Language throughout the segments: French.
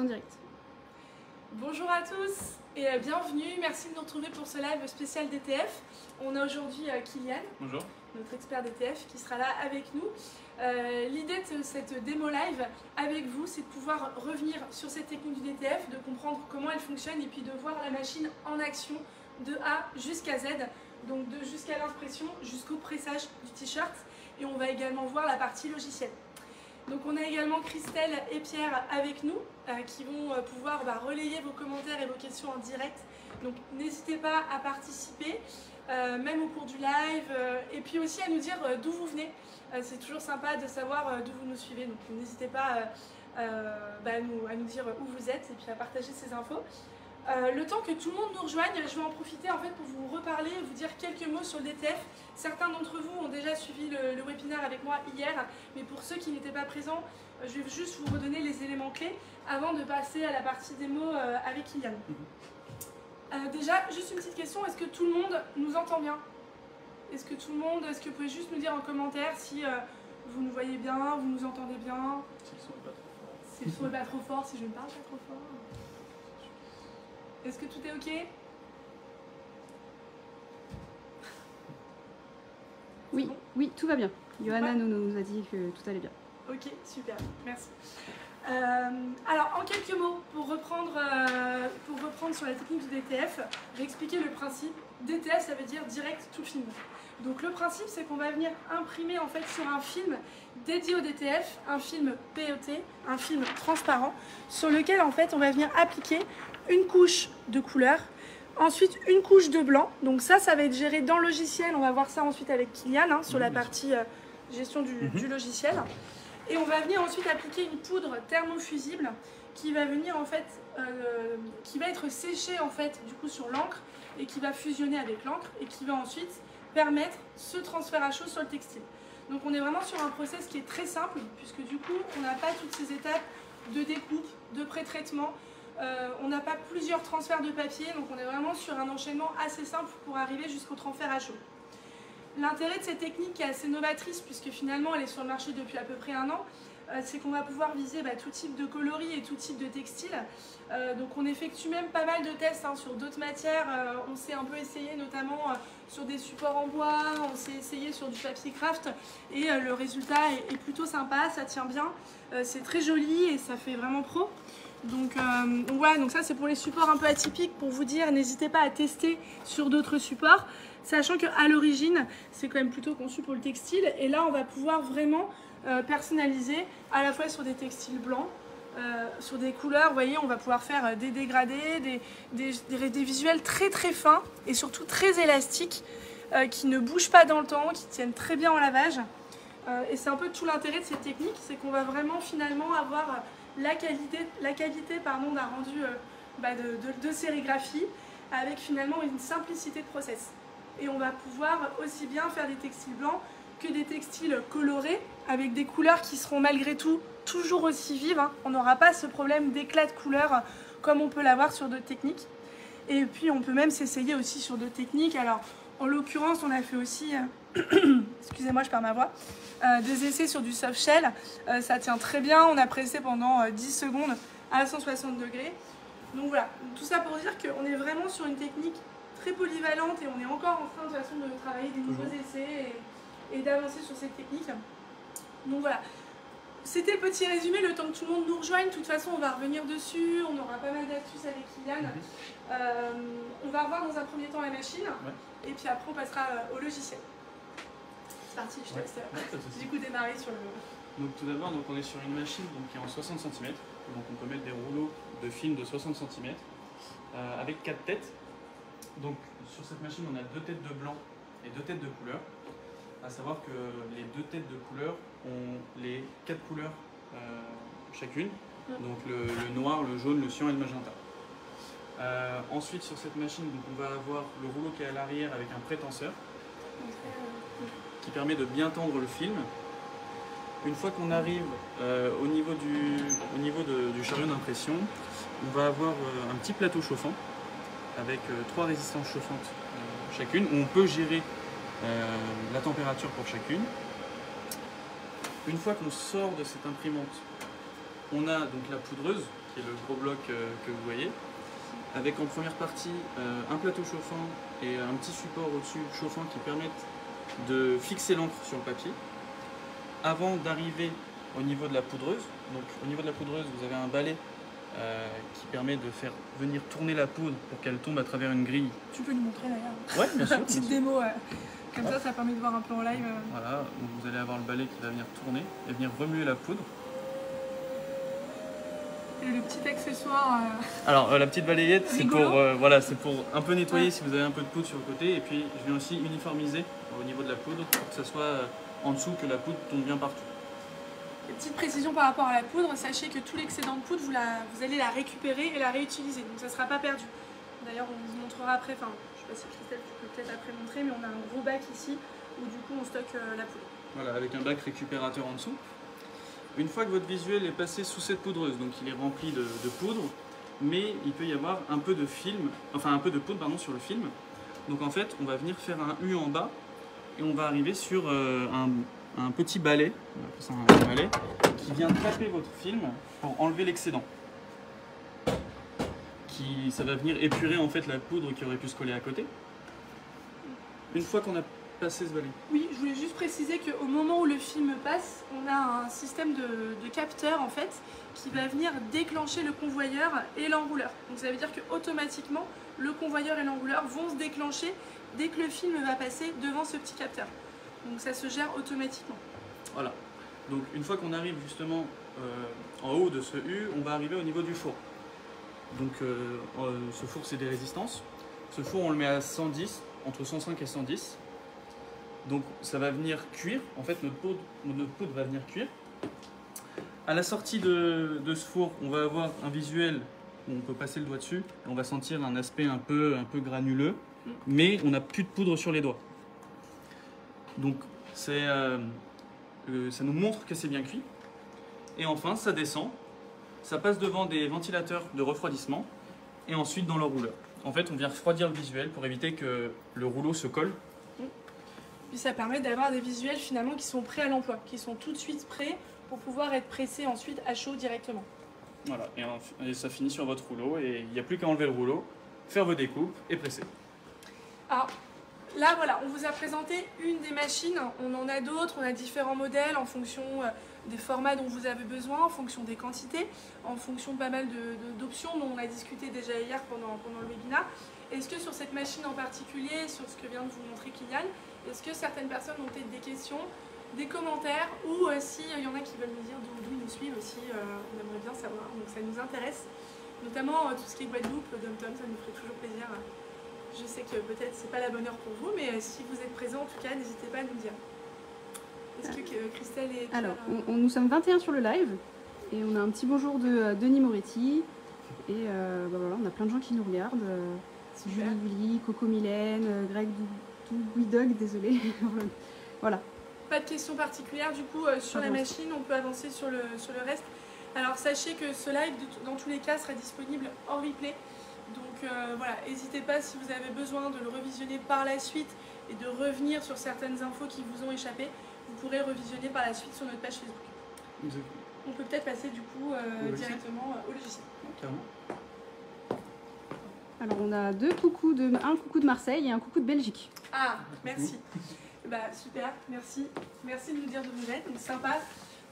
en direct. Bonjour à tous et bienvenue, merci de nous retrouver pour ce live spécial DTF. On a aujourd'hui Kylian, bonjour, notre expert DTF, qui sera là avec nous. L'idée de cette démo live avec vous, c'est de pouvoir revenir sur cette technique du DTF, de comprendre comment elle fonctionne et puis de voir la machine en action de A jusqu'à Z, donc jusqu'à l'impression, jusqu'au pressage du t-shirt. Et on va également voir la partie logicielle. Donc on a également Christelle et Pierre avec nous qui vont pouvoir relayer vos commentaires et vos questions en direct. Donc n'hésitez pas à participer, même au cours du live, et puis aussi à nous dire d'où vous venez. C'est toujours sympa de savoir d'où vous nous suivez, donc n'hésitez pas à nous dire où vous êtes et puis à partager ces infos. Le temps que tout le monde nous rejoigne, je vais en profiter en fait pour vous reparler, vous dire quelques mots sur le DTF. Certains d'entre vous ont déjà suivi le webinaire avec moi hier, mais pour ceux qui n'étaient pas présents, je vais juste vous redonner les éléments clés avant de passer à la partie démo avec Kylian. Déjà, juste une petite question, est-ce que tout le monde nous entend bien? Est-ce que vous pouvez juste nous dire en commentaire si vous nous voyez bien, vous nous entendez bien? si le son n'est pas trop fort. Si le son n'est pas trop fort, si je ne parle pas trop fort. Est-ce que tout est OK? Oui, bon oui, tout va bien. Johanna nous a dit que tout allait bien. Ok, super, merci. Alors, en quelques mots, pour reprendre sur la technique du DTF, j'ai expliqué le principe. DTF, ça veut dire Direct to Film. Donc le principe, c'est qu'on va venir imprimer en fait sur un film dédié au DTF, un film PET, un film transparent, sur lequel en fait on va venir appliquer une couche de couleur, ensuite une couche de blanc. Donc ça va être géré dans le logiciel. On va voir ça ensuite avec Kylian sur la partie gestion du logiciel. Et on va venir ensuite appliquer une poudre thermofusible qui va venir en fait, qui va être séchée en fait du coup sur l'encre et qui va fusionner avec l'encre et qui va ensuite permettre ce transfert à chaud sur le textile. Donc on est vraiment sur un process qui est très simple puisque du coup on n'a pas toutes ces étapes de découpe, de pré-traitement. On n'a pas plusieurs transferts de papier, donc on est vraiment sur un enchaînement assez simple pour arriver jusqu'au transfert à chaud. L'intérêt de cette technique qui est assez novatrice, puisque finalement elle est sur le marché depuis à peu près 1 an, c'est qu'on va pouvoir viser tout type de coloris et tout type de textile. Donc on effectue même pas mal de tests sur d'autres matières. On s'est un peu essayé notamment sur des supports en bois, on s'est essayé sur du papier craft et le résultat est plutôt sympa, ça tient bien, c'est très joli et ça fait vraiment pro. Donc voilà, donc ça c'est pour les supports un peu atypiques, pour vous dire, n'hésitez pas à tester sur d'autres supports, sachant qu'à l'origine, c'est quand même plutôt conçu pour le textile, et là on va pouvoir vraiment personnaliser à la fois sur des textiles blancs, sur des couleurs, vous voyez, on va pouvoir faire des dégradés, des visuels très très fins et surtout très élastiques, qui ne bougent pas dans le temps, qui tiennent très bien en lavage. Et c'est un peu tout l'intérêt de cette technique, c'est qu'on va vraiment finalement avoir la qualité d'un rendu de sérigraphie avec finalement une simplicité de process. Et on va pouvoir aussi bien faire des textiles blancs que des textiles colorés avec des couleurs qui seront malgré tout toujours aussi vives. On n'aura pas ce problème d'éclat de couleurs comme on peut l'avoir sur d'autres techniques. Et puis on peut même s'essayer aussi sur d'autres techniques. Alors en l'occurrence on a fait aussi, excusez-moi je perds ma voix, des essais sur du soft shell, ça tient très bien, on a pressé pendant 10 secondes à 160 degrés. Donc voilà, tout ça pour dire qu'on est vraiment sur une technique très polyvalente et on est encore en train de toute façon de travailler des nouveaux essais et d'avancer sur cette technique. Donc voilà, c'était le petit résumé, le temps que tout le monde nous rejoigne. De toute façon on va revenir dessus, on aura pas mal d'astuces avec Kylian. On va revoir dans un premier temps la machine et puis après on passera au logiciel. C'est parti, je te laisse du coup démarrer sur le... Donc tout d'abord, on est sur une machine qui est en 60 cm, donc on peut mettre des rouleaux de film de 60 cm avec 4 têtes. Donc sur cette machine on a 2 têtes de blanc et 2 têtes de couleur. À savoir que les 2 têtes de couleur ont les 4 couleurs chacune, donc le noir, le jaune, le cyan et le magenta. Ensuite sur cette machine on va avoir le rouleau qui est à l'arrière avec un pré-tenseur qui permet de bien tendre le film. Une fois qu'on arrive au niveau du chariot d'impression, on va avoir un petit plateau chauffant avec 3 résistances chauffantes chacune, où on peut gérer la température pour chacune. Une fois qu'on sort de cette imprimante, on a donc la poudreuse qui est le gros bloc que vous voyez, avec en première partie un plateau chauffant et un petit support au-dessus chauffant qui permettent de fixer l'encre sur le papier. Avant d'arriver au niveau de la poudreuse, donc au niveau de la poudreuse, vous avez un balai qui permet de faire venir tourner la poudre pour qu'elle tombe à travers une grille. Tu peux nous montrer d'ailleurs. Ouais, bien sûr. Une petite démo, comme ça permet de voir un peu en live. Voilà, donc vous allez avoir le balai qui va venir tourner et venir remuer la poudre. Et le petit accessoire. Alors la petite balayette, c'est pour, Rigolo. voilà, c'est pour un peu nettoyer si vous avez un peu de poudre sur le côté. Et puis je viens aussi uniformiser au niveau de la poudre pour que ça soit en dessous, que la poudre tombe bien partout. Et petite précision par rapport à la poudre, sachez que tout l'excédent de poudre, vous allez la récupérer et la réutiliser. Donc ça ne sera pas perdu. D'ailleurs on vous montrera après, enfin je ne sais pas si Christelle tu peux peut-être après montrer, mais on a un gros bac ici où du coup on stocke la poudre. Voilà, avec un bac récupérateur en dessous. Une fois que votre visuel est passé sous cette poudreuse, donc il est rempli de poudre, mais il peut y avoir un peu de film, enfin un peu de poudre pardon, sur le film. Donc en fait, on va venir faire un U en bas et on va arriver sur un petit balai, on appelle ça un balai, qui vient taper votre film pour enlever l'excédent. Ça va venir épurer en fait la poudre qui aurait pu se coller à côté. Une fois qu'on a passé ce balai. Oui, je voulais juste préciser qu'au moment où le film passe, on a un système de capteurs en fait qui va venir déclencher le convoyeur et l'enrouleur. Donc ça veut dire qu'automatiquement, le convoyeur et l'enrouleur vont se déclencher dès que le film va passer devant ce petit capteur. Donc ça se gère automatiquement. Voilà. Donc une fois qu'on arrive justement en haut de ce U, on va arriver au niveau du four. Donc ce four c'est des résistances. Ce four on le met à 110, entre 105 et 110. Donc ça va venir cuire, en fait notre poudre va venir cuire. À la sortie de ce four, on va avoir un visuel où on peut passer le doigt dessus et on va sentir un aspect un peu granuleux, mais on n'a plus de poudre sur les doigts. Donc ça nous montre que c'est bien cuit. Et enfin ça descend, ça passe devant des ventilateurs de refroidissement et ensuite dans le rouleur. En fait on vient refroidir le visuel pour éviter que le rouleau se colle. Puis ça permet d'avoir des visuels finalement qui sont prêts à l'emploi, qui sont tout de suite prêts pour pouvoir être pressés ensuite à chaud directement. Voilà, et ça finit sur votre rouleau et il n'y a plus qu'à enlever le rouleau, faire vos découpes et presser. Alors là voilà, on vous a présenté une des machines, on en a d'autres, on a différents modèles en fonction des formats dont vous avez besoin, en fonction des quantités, en fonction de pas mal d'options dont on a discuté déjà hier pendant le webinaire. Est-ce que sur cette machine en particulier, sur ce que vient de vous montrer Kylian, est-ce que certaines personnes ont peut-être des questions, des commentaires, ou s'il y en a qui veulent nous dire d'où ils nous suivent aussi, on aimerait bien savoir, donc ça nous intéresse. Notamment tout ce qui est Guadeloupe, Dom-Tom, ça nous ferait toujours plaisir. Je sais que peut-être c'est pas la bonne heure pour vous, mais si vous êtes présents en tout cas, n'hésitez pas à nous dire. Est-ce que Christelle et Pierre, Alors, nous sommes 21 sur le live et on a un petit bonjour de Denis Moretti. Et voilà, on a plein de gens qui nous regardent. Super. Julie Willy, Coco Mylène, Greg Guidog, désolé. Voilà. Pas de questions particulières du coup sur la machine, on peut avancer sur le reste. Alors sachez que ce live dans tous les cas sera disponible en replay. Donc voilà, n'hésitez pas si vous avez besoin de le revisionner par la suite et de revenir sur certaines infos qui vous ont échappé, vous pourrez revisionner par la suite sur notre page Facebook. Exactement. On peut peut-être passer du coup directement au logiciel. Carrément. Alors on a un coucou de Marseille et un coucou de Belgique. Ah, merci. Bah super, merci. Merci de nous dire de vous êtes. Donc sympa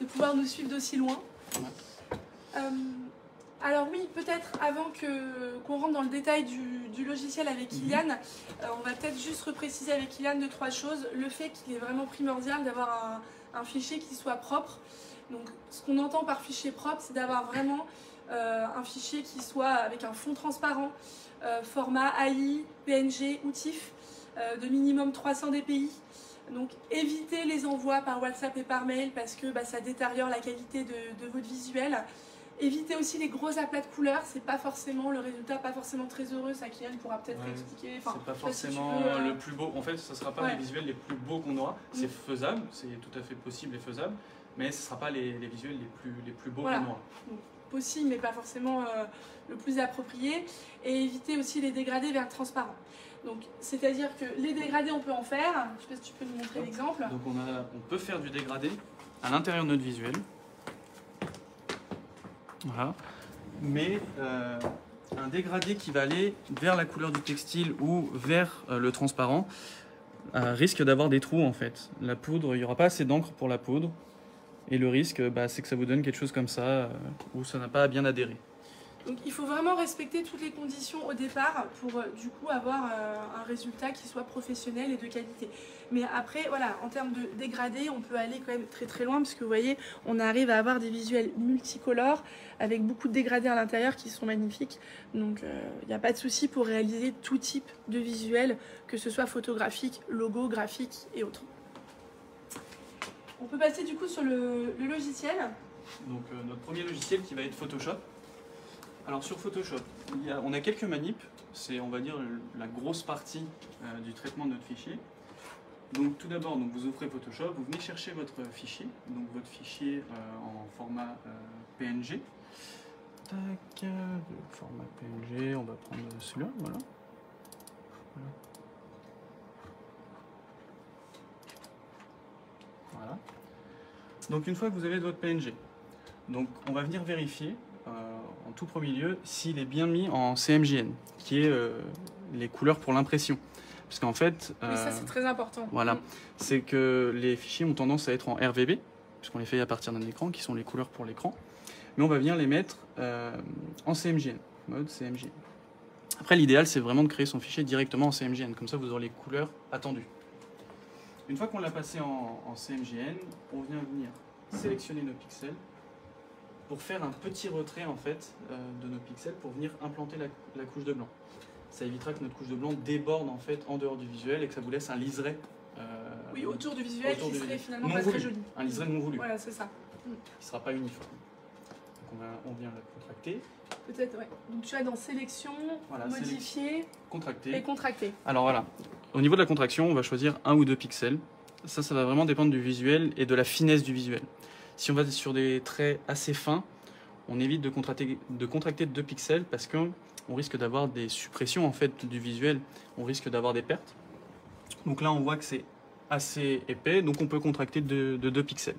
de pouvoir nous suivre d'aussi loin. Alors oui, peut-être avant qu'on rentre dans le détail du logiciel avec Kylian, on va peut-être juste repréciser avec Kylian 2-3 choses. Le fait qu'il est vraiment primordial d'avoir un fichier qui soit propre. Donc ce qu'on entend par fichier propre, c'est d'avoir vraiment un fichier qui soit avec un fond transparent, format AI, PNG ou TIFF, de minimum 300 dpi. Donc évitez les envois par WhatsApp et par mail parce que ça détériore la qualité de votre visuel. Évitez aussi les gros aplats de couleurs, c'est pas forcément le résultat, pas forcément très heureux, ça Kylian pourra peut-être expliquer. Enfin, c'est pas forcément si tu peux, le plus beau, en fait ce ne sera pas les visuels les plus beaux qu'on aura, c'est faisable, c'est tout à fait possible et faisable, mais ce ne sera pas les visuels les plus beaux qu'on aura. Donc, possible mais pas forcément le plus approprié, et évitez aussi les dégradés vers transparent. Donc c'est-à-dire que les dégradés on peut en faire, je sais pas si tu peux nous montrer l'exemple. Donc on peut faire du dégradé à l'intérieur de notre visuel. Voilà. mais un dégradé qui va aller vers la couleur du textile ou vers le transparent risque d'avoir des trous en fait. La poudre, il n'y aura pas assez d'encre pour la poudre et le risque c'est que ça vous donne quelque chose comme ça où ça n'a pas bien adhéré. Donc il faut vraiment respecter toutes les conditions au départ pour du coup avoir un résultat qui soit professionnel et de qualité. Mais après, voilà, en termes de dégradé, on peut aller quand même très très loin parce que vous voyez, on arrive à avoir des visuels multicolores avec beaucoup de dégradés à l'intérieur qui sont magnifiques. Donc il n'y a pas de souci pour réaliser tout type de visuel, que ce soit photographique, logo, graphique et autres. On peut passer du coup sur le logiciel. Donc notre premier logiciel qui va être Photoshop. Alors sur Photoshop, on a quelques manips, c'est on va dire la grosse partie du traitement de notre fichier. Donc tout d'abord, vous ouvrez Photoshop, vous venez chercher votre fichier, donc votre fichier en format PNG. Tac, le format PNG, on va prendre celui-là, voilà. Voilà. Donc une fois que vous avez votre PNG, donc on va venir vérifier en tout premier lieu s'il est bien mis en CMJN, qui est les couleurs pour l'impression. Parce qu'en fait, oui, ça c'est très important. Voilà, c'est que les fichiers ont tendance à être en RVB, puisqu'on les fait à partir d'un écran, qui sont les couleurs pour l'écran. Mais on va venir les mettre en CMJN, mode CMJN. Après, l'idéal, c'est vraiment de créer son fichier directement en CMJN, comme ça vous aurez les couleurs attendues. Une fois qu'on l'a passé en CMJN, on vient venir sélectionner nos pixels pour faire un petit retrait en fait de nos pixels pour venir implanter la couche de blanc. Ça évitera que notre couche de blanc déborde en fait en dehors du visuel et que ça vous laisse un liseré. Oui, autour du visuel qui serait finalement non pas voulu. très joli. Un liseré non voulu. Voilà, c'est ça. Qui ne sera pas uniforme. Donc on vient la contracter. Peut-être, ouais. Donc tu as dans sélection, voilà, modifier contracter. Et contracter. Alors voilà, au niveau de la contraction, on va choisir 1 ou 2 pixels. Ça va vraiment dépendre du visuel et de la finesse du visuel. Si on va sur des traits assez fins, on évite de contracter 2 pixels parce qu'on risque d'avoir des suppressions en fait du visuel, on risque d'avoir des pertes. Donc là on voit que c'est assez épais, donc on peut contracter de 2 pixels.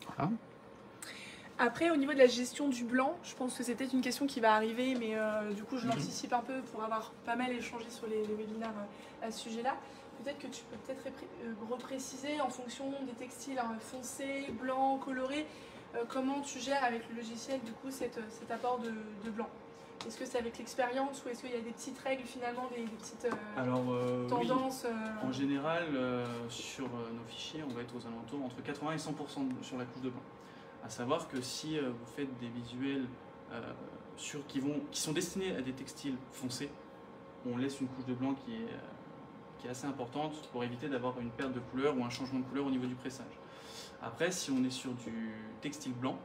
Voilà. Après, au niveau de la gestion du blanc, je pense que c'est peut-être une question qui va arriver, mais du coup je l'anticipe un peu pour avoir pas mal échangé sur les webinaires à ce sujet-là. Peut-être que tu peux peut-être repréciser en fonction des textiles foncés, blancs, colorés, comment tu gères avec le logiciel du coup cet apport de blanc. Est-ce que c'est avec l'expérience ou est-ce qu'il y a des petites règles finalement, des petites tendances oui. En général, sur nos fichiers, on va être aux alentours entre 80 et 100% sur la couche de blanc. À savoir que si vous faites des visuels qui sont destinés à des textiles foncés, on laisse une couche de blanc qui est assez importante pour éviter d'avoir une perte de couleur ou un changement de couleur au niveau du pressage. Après, si on est sur du textile blanc,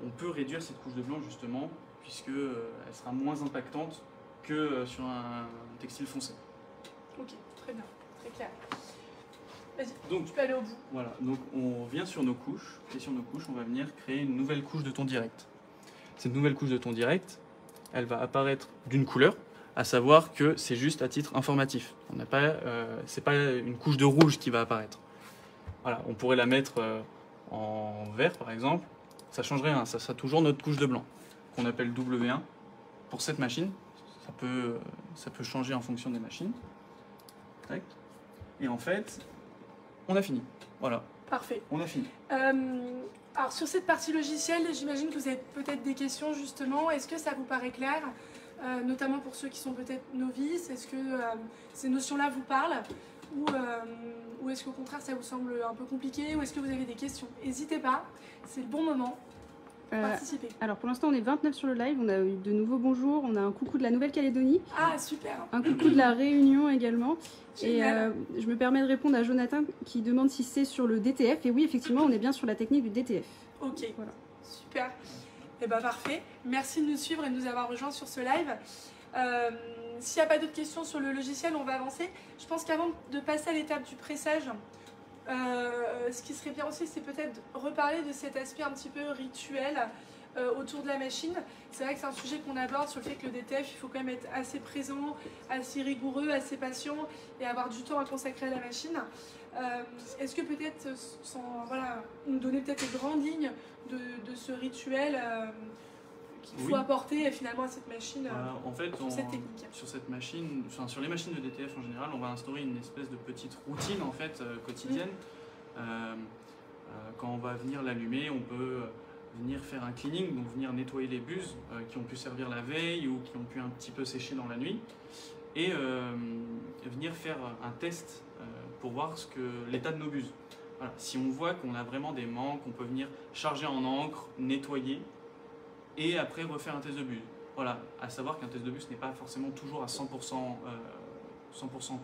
on peut réduire cette couche de blanc justement, puisqu'elle sera moins impactante que sur un textile foncé. Ok, très bien, très clair. Vas-y, donc, tu peux aller au bout. Voilà, donc on vient sur nos couches, et sur nos couches, on va venir créer une nouvelle couche de ton direct. Cette nouvelle couche de ton direct, elle va apparaître d'une couleur, à savoir que c'est juste à titre informatif. C'est pas une couche de rouge qui va apparaître. Voilà, on pourrait la mettre en vert par exemple, ça change rien, ça sera toujours notre couche de blanc, qu'on appelle W1 pour cette machine. Ça peut changer en fonction des machines. Tac. Et en fait, on a fini. Voilà. Parfait. On a fini. Alors sur cette partie logicielle, j'imagine que vous avez peut-être des questions justement. Est-ce que ça vous paraît clair, notamment pour ceux qui sont peut-être novices? Est-ce que ces notions-là vous parlent ou est-ce qu'au contraire ça vous semble un peu compliqué? Ou est-ce que vous avez des questions? N'hésitez pas, c'est le bon moment. Participer. Alors pour l'instant on est 29 sur le live, on a eu de nouveaux bonjours, on a un coucou de la Nouvelle-Calédonie. Ah super. Un coucou de la Réunion également. Génial. Et je me permets de répondre à Jonathan qui demande si c'est sur le DTF. Et oui, effectivement, on est bien sur la technique du DTF. Ok, voilà. Super. Et ben parfait. Merci de nous suivre et de nous avoir rejoints sur ce live. S'il n'y a pas d'autres questions sur le logiciel, on va avancer. Je pense qu'avant de passer à l'étape du pressage, ce qui serait bien aussi, c'est peut-être reparler de cet aspect un petit peu rituel autour de la machine. C'est vrai que c'est un sujet qu'on aborde sur le fait que le DTF, il faut quand même être assez présent, assez rigoureux, assez patient et avoir du temps à consacrer à la machine. Est-ce que peut-être, nous donner peut-être les grandes lignes de ce rituel qu'il faut apporter finalement à cette machine en fait, sur cette technique. Sur cette machine, enfin, sur les machines de DTF en général, on va instaurer une espèce de petite routine en fait quotidienne. Quand on va venir l'allumer, on peut venir faire un cleaning, donc venir nettoyer les buses qui ont pu servir la veille ou qui ont pu un petit peu sécher dans la nuit, et venir faire un test pour voir l'état de nos buses. Voilà. Si on voit qu'on a vraiment des manques, on peut venir charger en encre, nettoyer et après refaire un test de buse. Voilà, à savoir qu'un test de buse n'est pas forcément toujours à 100%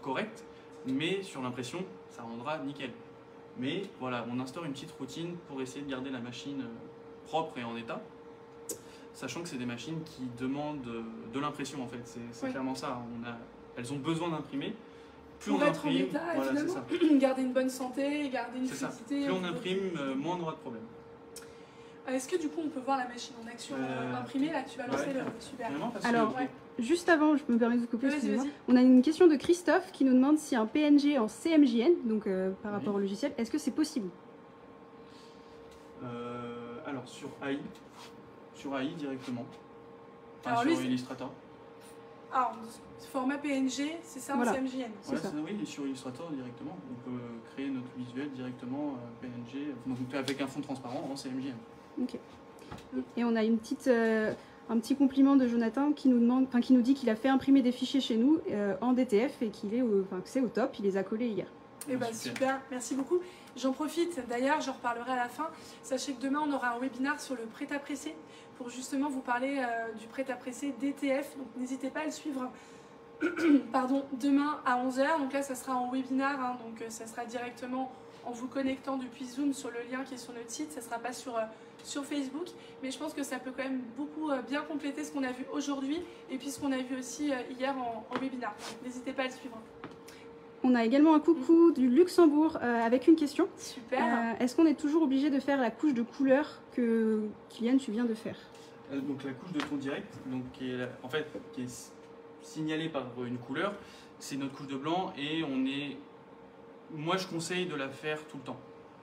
correct, mais sur l'impression, ça rendra nickel. Mais voilà, on instaure une petite routine pour essayer de garder la machine propre et en état, sachant que c'est des machines qui demandent de l'impression en fait, c'est clairement ça. Elles ont besoin d'imprimer. Plus pour on être imprime, en état, voilà, c'est ça. garder une bonne santé, garder une fluidité. Plus on imprime, moins on aura de problèmes. Est-ce que du coup on peut voir la machine en action imprimée là? Tu vas lancer le super. Alors, juste avant, je me permets de vous couper, excusez-moi. On a une question de Christophe qui nous demande si un PNG en CMJN, donc par rapport au logiciel, est-ce que c'est possible? Alors sur AI directement, alors, sur Illustrator. Alors, format PNG, c'est ça en CMJN? Oui, sur Illustrator directement, on peut créer notre visuel directement PNG, donc avec un fond transparent en CMJN. Ok. Et on a une petite, un petit compliment de Jonathan qui nous demande, qui nous dit qu'il a fait imprimer des fichiers chez nous en DTF et qu'il est, que c'est au top. Il les a collés hier. Eh ben, super, merci beaucoup. J'en profite, d'ailleurs, j'en reparlerai à la fin. Sachez que demain, on aura un webinaire sur le prêt-à-presser pour justement vous parler du prêt-à-presser DTF. Donc, n'hésitez pas à le suivre pardon, demain à 11 h. Donc là, ça sera en webinaire, hein, donc ça sera directement en vous connectant depuis Zoom sur le lien qui est sur notre site. Ça ne sera pas sur Facebook, mais je pense que ça peut quand même beaucoup bien compléter ce qu'on a vu aujourd'hui et puis ce qu'on a vu aussi hier en webinaire. N'hésitez pas à le suivre. On a également un coucou du Luxembourg avec une question. Super. Est-ce qu'on est toujours obligé de faire la couche de couleur que Kylian, tu viens de faire? Donc la couche de ton direct, donc, qui est signalée par une couleur, c'est notre couche de blanc et moi je conseille de la faire tout le temps.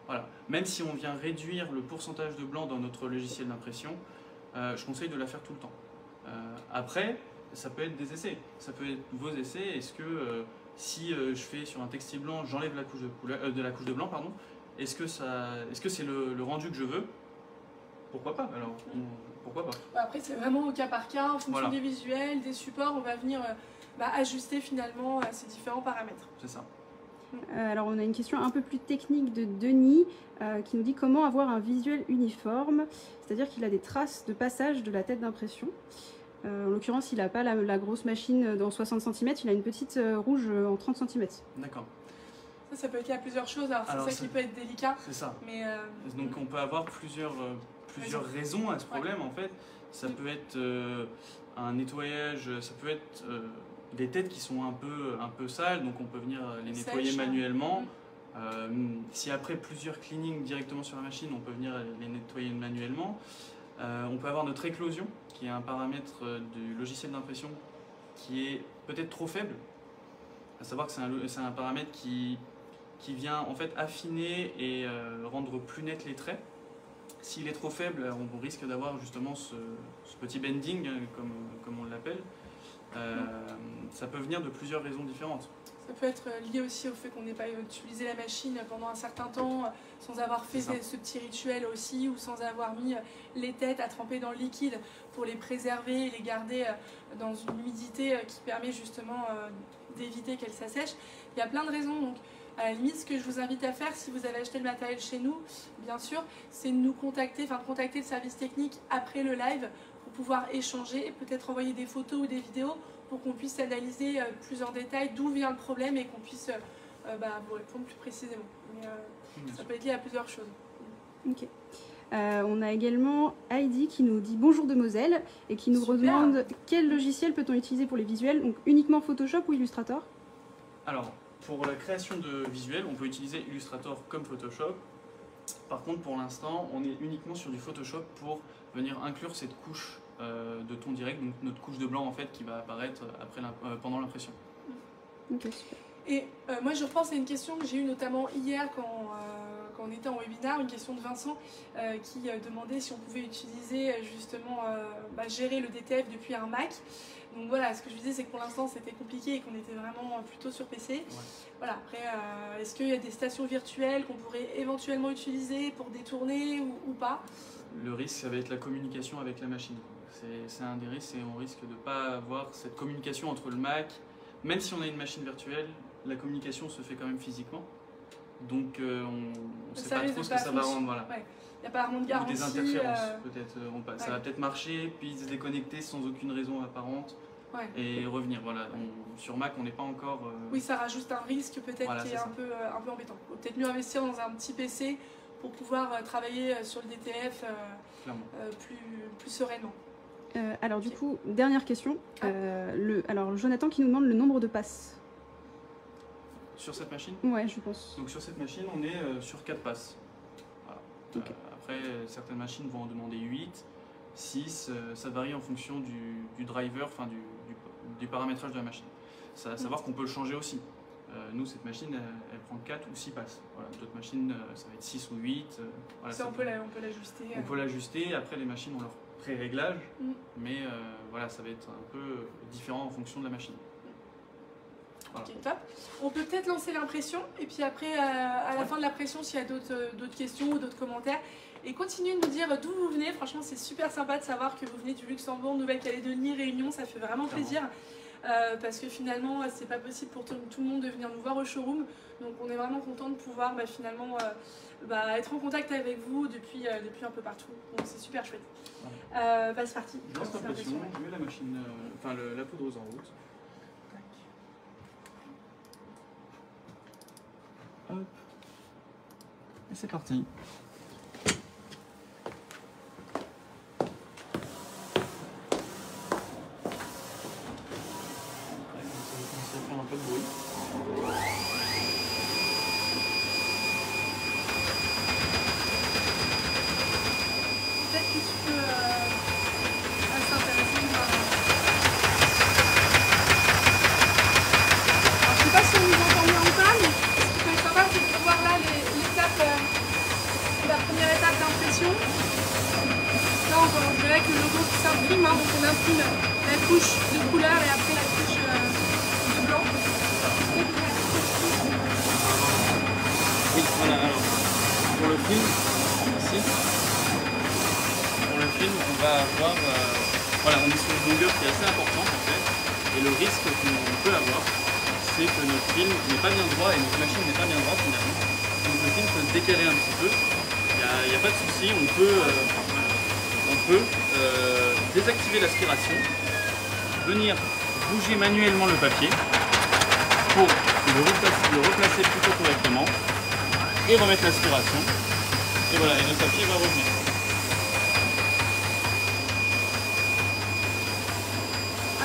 Voilà. Même si on vient réduire le pourcentage de blanc dans notre logiciel d'impression, je conseille de la faire tout le temps. Après, ça peut être des essais, ça peut être vos essais. Est-ce que si je fais sur un textile blanc, j'enlève la couche la couche de blanc, pardon, est-ce que c'est le rendu que je veux? Pourquoi pas alors? Pourquoi pas? Après, c'est vraiment au cas par cas, en fonction des visuels, des supports, on va venir ajuster finalement ces différents paramètres. C'est ça. Alors, on a une question un peu plus technique de Denis qui nous dit comment avoir un visuel uniforme, c'est-à-dire qu'il a des traces de passage de la tête d'impression. En l'occurrence, il n'a pas la grosse machine dans 60 cm, il a une petite rouge en 30 cm. D'accord. Ça peut être lié à plusieurs choses, alors c'est ça qui peut être délicat. C'est ça. Mais donc on peut avoir plusieurs raisons à ce problème en fait. Ça peut être un nettoyage, ça peut être des têtes qui sont un peu sales, donc on peut venir les nettoyer manuellement. Si après plusieurs cleanings directement sur la machine, on peut venir les nettoyer manuellement. On peut avoir notre éclosion, qui est un paramètre du logiciel d'impression qui est peut-être trop faible. À savoir que c'est un paramètre qui vient en fait affiner et rendre plus net les traits. S'il est trop faible, on risque d'avoir justement ce petit bending, comme on l'appelle. Ça peut venir de plusieurs raisons différentes. Ça peut être lié aussi au fait qu'on n'ait pas utilisé la machine pendant un certain temps, sans avoir fait ce petit rituel aussi, ou sans avoir mis les têtes à tremper dans le liquide pour les préserver et les garder dans une humidité qui permet justement d'éviter qu'elles s'assèchent. Il y a plein de raisons. Donc, à la limite, ce que je vous invite à faire, si vous avez acheté le matériel chez nous, bien sûr, c'est de nous contacter, de contacter le service technique après le live pour pouvoir échanger et peut-être envoyer des photos ou des vidéos pour qu'on puisse analyser plus en détail d'où vient le problème et qu'on puisse vous répondre plus précisément. Mais ça peut être lié à plusieurs choses. Ok. On a également Heidi qui nous dit bonjour de Moselle et qui nous demande quel logiciel peut-on utiliser pour les visuels, donc uniquement Photoshop ou Illustrator? Alors, pour la création de visuels, on peut utiliser Illustrator comme Photoshop. Par contre, pour l'instant, on est uniquement sur du Photoshop pour venir inclure cette couche de ton direct, donc notre couche de blanc en fait qui va apparaître pendant l'impression. Ok, super. Et moi je repense à une question que j'ai eue notamment hier quand quand on était en webinaire, une question de Vincent qui demandait si on pouvait utiliser justement, gérer le DTF depuis un Mac. Donc voilà, ce que je disais, c'est que pour l'instant c'était compliqué et qu'on était vraiment plutôt sur PC. Ouais. Voilà, après, est-ce qu'il y a des stations virtuelles qu'on pourrait éventuellement utiliser pour détourner ou pas? Le risque, ça va être la communication avec la machine. C'est un des risques et on risque de ne pas avoir cette communication entre le Mac. Même si on a une machine virtuelle, la communication se fait quand même physiquement. Donc on ne sait pas trop ce que ça va rendre. Voilà. Ouais. Il n'y a pas vraiment de garantie. Ou des interférences, peut-être. Ça va peut-être marcher, puis se déconnecter sans aucune raison apparente. Ouais. Et revenir. Voilà. Sur Mac, on n'est pas encore... Oui, ça rajoute un risque peut-être qui est un peu embêtant. Il vaut peut-être mieux investir dans un petit PC pour pouvoir travailler sur le DTF plus sereinement. Alors du coup, dernière question. Alors Jonathan qui nous demande le nombre de passes. Sur cette machine? Ouais, je pense. Donc sur cette machine, on est sur 4 passes. Voilà. Okay. Après, certaines machines vont en demander 8, 6, ça varie en fonction du driver, enfin du paramétrage de la machine. À savoir qu'on peut le changer aussi. Nous, cette machine, elle prend 4 ou 6 passes. Voilà. D'autres machines, ça va être 6 ou 8. Voilà, ça, on peut l'ajuster. On peut l'ajuster. Après, les machines ont leur pré-réglage, mais voilà, ça va être un peu différent en fonction de la machine. Voilà. Ok, top. On peut peut-être lancer l'impression, et puis après, à la fin de l'impression, s'il y a d'autres questions ou d'autres commentaires, et continuez de nous dire d'où vous venez. Franchement, c'est super sympa de savoir que vous venez du Luxembourg, Nouvelle-Calédonie, Réunion, ça fait vraiment plaisir. Parce que finalement, c'est pas possible pour tout le monde de venir nous voir au showroom. Donc on est vraiment content de pouvoir finalement être en contact avec vous depuis un peu partout. Donc c'est super chouette. C'est parti. Je lance l'impression, je mets la machine, la poudreuse en route. Hop. Et c'est parti. Un peu de bruit. Peut-être que tu peux assez intéressant. Alors, je ne sais pas si on nous entend bien ou pas, mais ce qui peut être sympa, c'est de voir là l'étape, la première étape d'impression. Là, on dirait que le logo qui s'imprime, donc on imprime la couche de couleur et après la couche de blanc. Oui, voilà, alors, pour le film, ici, pour le film, on va avoir, voilà, on est sur une longueur qui est assez importante en fait, et le risque qu'on peut avoir, c'est que notre film n'est pas bien droit et notre machine n'est pas bien droite finalement, donc le film peut se décaler un petit peu, il n'y a pas de souci, on peut désactiver l'aspiration, venir bouger manuellement le papier pour le replacer plutôt correctement et remettre l'aspiration. Et voilà, et notre papier va revenir.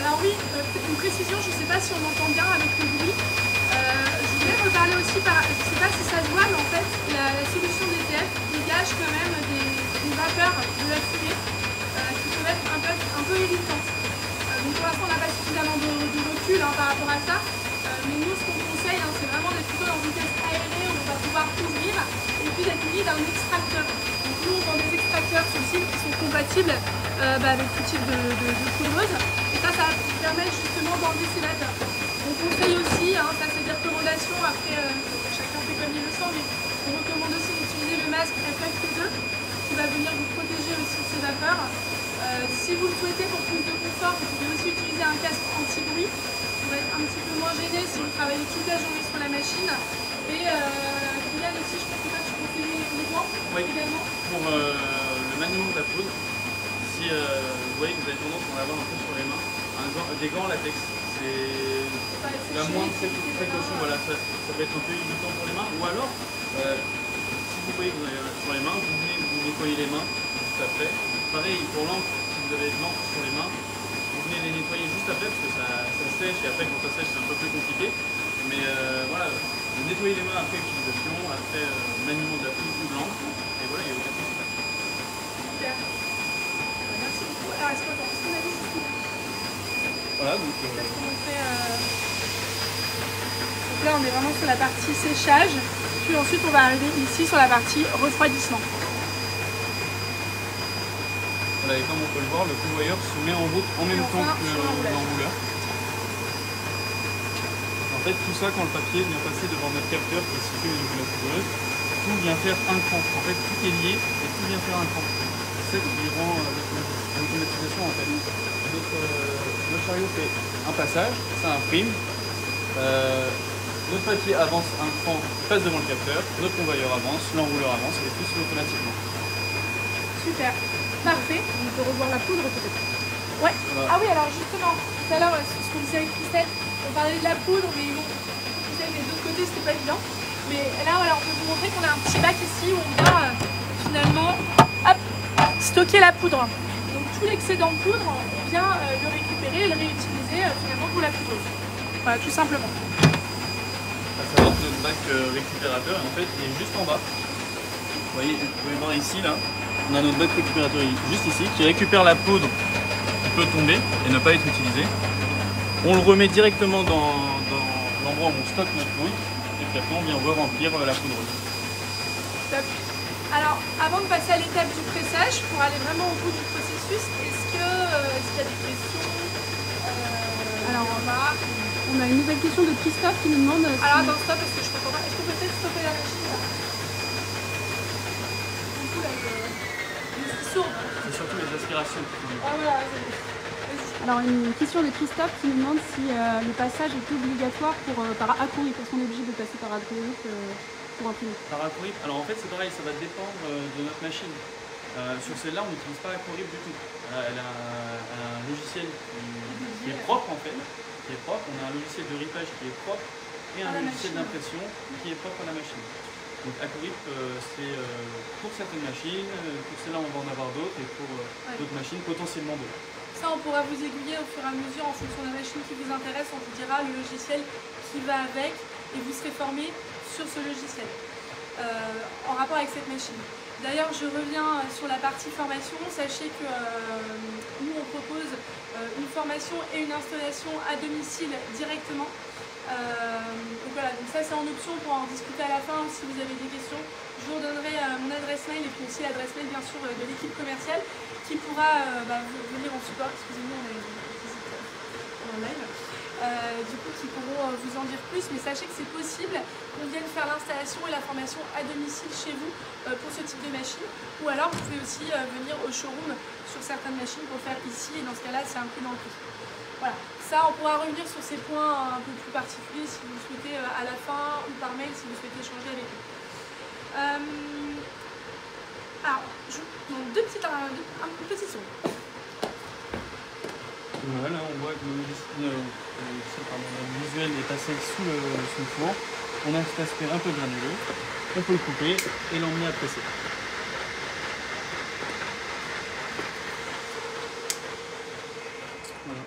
Alors oui, une précision, je ne sais pas si on entend bien avec le bruit. Je voulais reparler aussi, je ne sais pas si ça se voit, mais en fait, la solution DTF dégage quand même des vapeurs de la fumée qui peuvent être un peu irritantes. Donc pour l'instant, on n'a pas suffisamment de recul par rapport à ça. Mais nous, ce qu'on conseille, c'est vraiment d'être plutôt dans une pièce aérée où on va pouvoir ouvrir et puis d'être muni d'un extracteur. Donc nous, on vend des extracteurs sur le site qui sont compatibles avec tout type de poudreuse. Et ça permet justement d'enlever ces vapeurs. On conseille aussi, ça c'est des recommandations, après chacun fait comme il le sent, mais on recommande aussi d'utiliser le masque FFP2 qui va venir vous protéger aussi de ces vapeurs. Si vous le souhaitez pour plus de confort, vous pouvez aussi utiliser un casque anti-bruit. On va être un petit peu moins gêné si vous travaillez toute la journée sur la machine. Et Kylian aussi, je pense que toi tu conseilles les gants également. Pour le maniement de la poudre, si vous voyez que vous avez tendance à en avoir un peu sur les mains, des gants en latex, c'est la moindre précaution, voilà, ça peut être un peu irritant pour les mains. Ou alors, si vous voyez que vous avez sur les mains, vous venez vous nettoyer les mains juste après. Pareil pour l'encre, si vous avez de l'encre sur les mains, vous venez les nettoyer juste après parce que ça sèche et après quand ça sèche c'est un peu plus compliqué. Mais voilà, vous nettoyez les mains après utilisation, après maniement de la poudre ou de l'encre, et voilà, il n'y a aucun souci. Super. Merci beaucoup. Alors est-ce qu'on a dit juste voilà, donc peut-être qu'on fait là, on est vraiment sur la partie séchage. Puis ensuite, on va arriver ici sur la partie refroidissement. Voilà, et comme on peut le voir, le convoyeur se met en route en même temps que l'enrouleur. En fait, tout ça, quand le papier vient passer devant notre capteur qui est situé au niveau de la poudreuse, tout vient faire un cran. En fait, tout est lié et tout vient faire un cran. C'est ça qui rend l'automatisation en fait. Notre chariot fait un passage, ça imprime. Notre papier avance un cran, passe devant le capteur, notre convoyeur avance, l'enrouleur avance et tout se fait automatiquement. Super, parfait. On peut revoir la poudre peut-être. Ouais. Voilà. Ah oui, alors justement, tout à l'heure, ce qu'on disait avec Christelle, on parlait de la poudre, mais bon, Christelle, mais de l'autre côté, c'était pas évident. Mais là, voilà, on peut vous montrer qu'on a un petit bac ici où on vient finalement hop, stocker la poudre. Donc tout l'excédent de poudre, on vient le récupérer et le réutiliser finalement pour la poudreuse. Voilà, tout simplement. À savoir que notre bac récupérateur, en fait, il est juste en bas. Vous voyez, vous pouvez voir ici, là, on a notre bac récupérateur juste ici, qui récupère la poudre qui peut tomber et ne pas être utilisée. On le remet directement dans l'endroit où on stocke notre fluide, et puis après on vient re-remplir la poudreuse. Top. Alors, avant de passer à l'étape du pressage, pour aller vraiment au bout du processus, est-ce qu'il y a des questions Alors, on a une nouvelle question de Christophe qui nous demande... Alors attends, stop, parce que je comprends pas. Est-ce qu'on peut peut-être stopper la machine là? Du coup, là, je sourde. C'est surtout les aspirations. Ah voilà, Alors, une question de Christophe qui nous demande si le passage est obligatoire par Acroryp. Est-ce qu'on est obligé de passer par Acroryp pour imprimer? Par Acroryp, alors en fait c'est pareil, ça va dépendre de notre machine. Sur celle-là, on n'utilise pas Acroryp du tout. Elle a un logiciel qui est propre en fait. On a un logiciel de ripage qui est propre et un logiciel d'impression qui est propre à la machine. Donc Acroryp, c'est pour certaines machines, pour celles-là on va en avoir d'autres et pour d'autres machines potentiellement d'autres. Ça, on pourra vous aiguiller au fur et à mesure en fonction de la machine qui vous intéresse. On vous dira le logiciel qui va avec et vous serez formé sur ce logiciel en rapport avec cette machine. D'ailleurs, je reviens sur la partie formation. Sachez que nous, on propose une formation et une installation à domicile directement. Donc voilà, donc ça c'est en option pour en discuter à la fin si vous avez des questions. Je vous redonnerai mon adresse mail et puis aussi l'adresse mail bien sûr de l'équipe commerciale qui pourra venir en support. Excusez-moi, on a une visite en live. Du coup qui pourront vous en dire plus, mais sachez que c'est possible qu'on vienne faire l'installation et la formation à domicile chez vous pour ce type de machine, ou alors vous pouvez aussi venir au showroom sur certaines machines pour faire ici, et dans ce cas là c'est inclus dans le prix. Voilà, ça on pourra revenir sur ces points un peu plus particuliers si vous souhaitez à la fin ou par mail si vous souhaitez échanger avec nous. Alors, je vous demande un petit son. Voilà, on voit que le visuel est passé sous le four. On a cet aspect un peu granuleux. On peut le couper et l'emmener à presser. Voilà.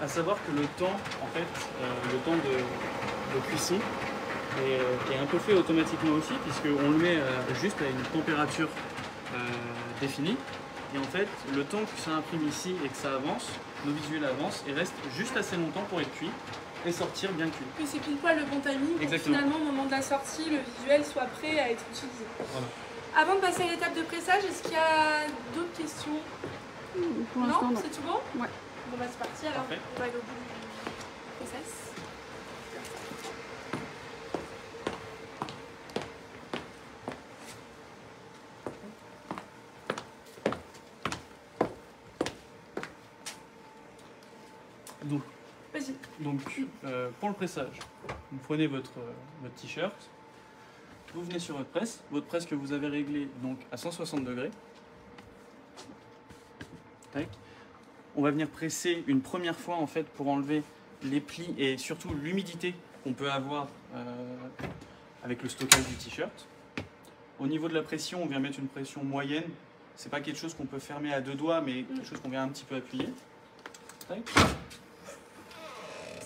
À savoir que le temps, en fait, le temps de cuisson est un peu fait automatiquement aussi, puisqu'on le met juste à une température définie. Et en fait, le temps que ça imprime ici et que ça avance, nos visuels avancent et restent juste assez longtemps pour être cuits et sortir bien cuits. Oui, c'est pile poil le bon timing pour que finalement, au moment de la sortie, le visuel soit prêt à être utilisé. Voilà. Avant de passer à l'étape de pressage, est-ce qu'il y a d'autres questions? Non, c'est tout bon? Ouais. Bon bah c'est parti alors, parfait. On va aller au bout du process. Donc, pour le pressage, vous prenez votre t-shirt, vous venez sur votre presse que vous avez réglée donc à 160 degrés. Tac. On va venir presser une première fois en fait pour enlever les plis et surtout l'humidité qu'on peut avoir avec le stockage du t-shirt. Au niveau de la pression, on vient mettre une pression moyenne. C'est pas quelque chose qu'on peut fermer à deux doigts, mais quelque chose qu'on vient un petit peu appuyer. Tac.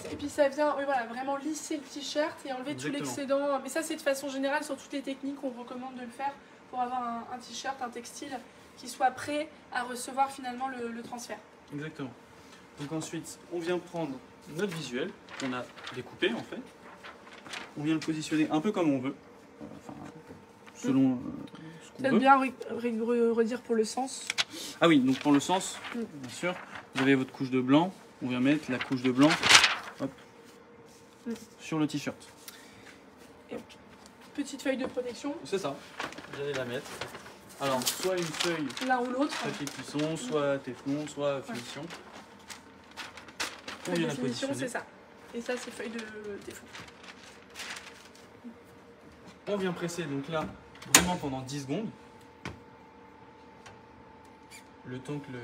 Et puis ça vient vraiment lisser le t-shirt et enlever tout l'excédent. Mais ça c'est de façon générale sur toutes les techniques, on recommande de le faire pour avoir un t-shirt, un textile qui soit prêt à recevoir finalement le transfert. Exactement. Donc ensuite, on vient prendre notre visuel qu'on a découpé en fait. On vient le positionner un peu comme on veut, enfin, selon ce qu'on Peut-être veut. bien redire pour le sens. Ah oui, donc pour le sens, bien sûr, vous avez votre couche de blanc, on vient mettre la couche de blanc hop, sur le t-shirt. Petite feuille de protection. C'est ça, vous allez la mettre. Alors, soit une feuille L'un ou l'autre. papier cuisson, soit téflon, soit finition. On Feuille vient de la finition, positionner. c'est ça. Et ça, c'est feuille de téflon. On vient presser donc là, vraiment pendant 10 secondes. Le temps que le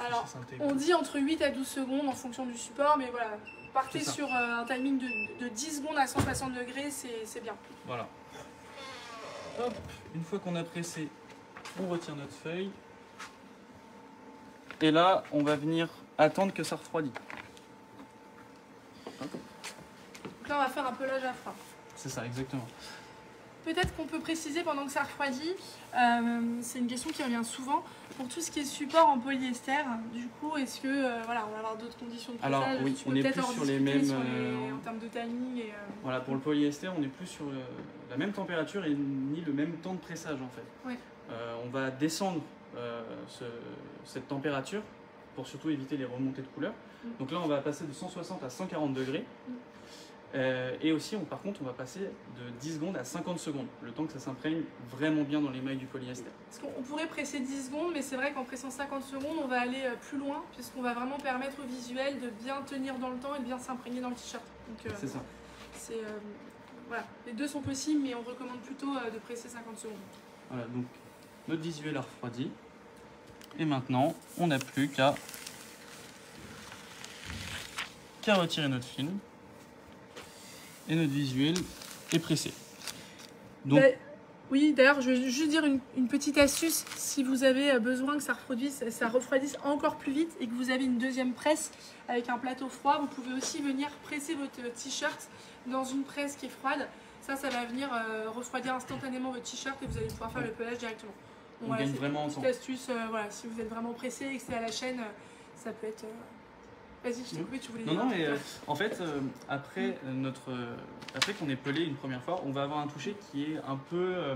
Alors, fichier s'intègre. On dit entre 8 à 12 secondes en fonction du support, mais voilà, partez C'est ça. sur un timing de 10 secondes à 160 degrés, c'est bien. Voilà. Hop, une fois qu'on a pressé, on retire notre feuille. Et là, on va venir attendre que ça refroidisse. Donc là, on va faire un pelage à froid. C'est ça, exactement. Peut-être qu'on peut préciser pendant que ça refroidit, c'est une question qui revient souvent, pour tout ce qui est support en polyester, du coup, est-ce que, voilà, on va avoir d'autres conditions de pressage? Alors, oui, tu on peux est peut-être plus en sur les discuter mêmes, en termes de timing et, Voilà, pour le polyester, on est plus sur la même température et ni le même temps de pressage en fait. Ouais. On va descendre cette température pour surtout éviter les remontées de couleur. Donc là, on va passer de 160 à 140 degrés. Et aussi, par contre, on va passer de 10 secondes à 50 secondes, le temps que ça s'imprègne vraiment bien dans les mailles du polyester. Parce qu'on pourrait presser 10 secondes, mais c'est vrai qu'en pressant 50 secondes, on va aller plus loin, puisqu'on va vraiment permettre au visuel de bien tenir dans le temps et de bien s'imprégner dans le t-shirt. Donc, C'est ça. voilà. Les deux sont possibles, mais on recommande plutôt de presser 50 secondes. Voilà, donc notre visuel a refroidi. Et maintenant, on n'a plus qu'à retirer notre film. Et notre visuel est pressé. Donc, oui, d'ailleurs, je vais juste dire une petite astuce. Si vous avez besoin que ça refroidisse encore plus vite et que vous avez une deuxième presse avec un plateau froid, vous pouvez aussi venir presser votre t-shirt dans une presse qui est froide. Ça va venir refroidir instantanément votre t-shirt et vous allez pouvoir faire le pelage directement. Donc, on voilà, gagne c'est vraiment en une temps. petite astuce. Voilà, si vous êtes vraiment pressé et que c'est à la chaîne, ça peut être... Vas-y, je t'ai coupé, tu voulais dire. Non, mais en fait, après qu'on ait pelé une première fois, on va avoir un toucher qui est un peu...